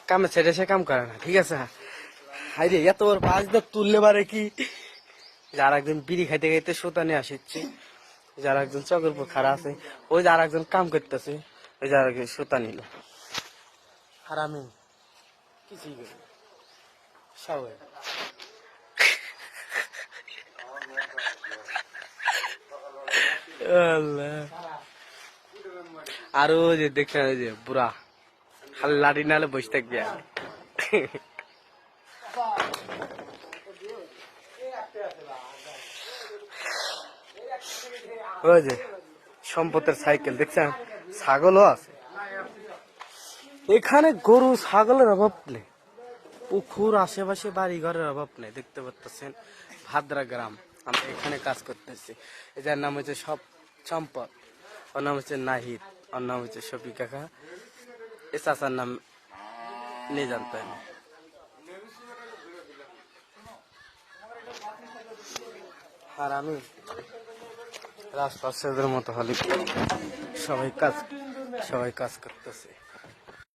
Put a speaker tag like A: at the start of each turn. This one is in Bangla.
A: কামে ছেড়ে সে কাম করে না, ঠিক আছে। হাইরে এত বড় পাঁচ দাঁত তুললে পারে কি? যারা একজন বিড়ি খাইতে খাইতে সোতানে আসছে, যারা একজন চকের উপর খাড়া আছে, ওই যারা একজন কাম করতেছে, ওই যারা সোতা নিল। আর আমি কিছুই করি সবাই। আরো যে দেখছেন ওই যে বুড়া খালি লাঠি নালে বসে থাকবে। ওই যে সম্পদের সাইকেল দেখছেন, ছাগলও আছে এখানে। গরু ছাগলের অভাব নেই, পুকুর আশেপাশে বাড়ি ঘরের অভাব নেই। দেখতে পাচ্ছেন ভাদ্রা গ্রাম, আমরা এখানে কাজ করতেছি। এটার নাম হচ্ছে সম্পদ, ওর নাম হচ্ছে নাহিদ, ওর নাম হচ্ছে শফি কাকা, এ চাচার নাম নিয়ে জানতে হয়। আর আমি রাজপাশের মতো হলে সবাই কাজ করতেছে।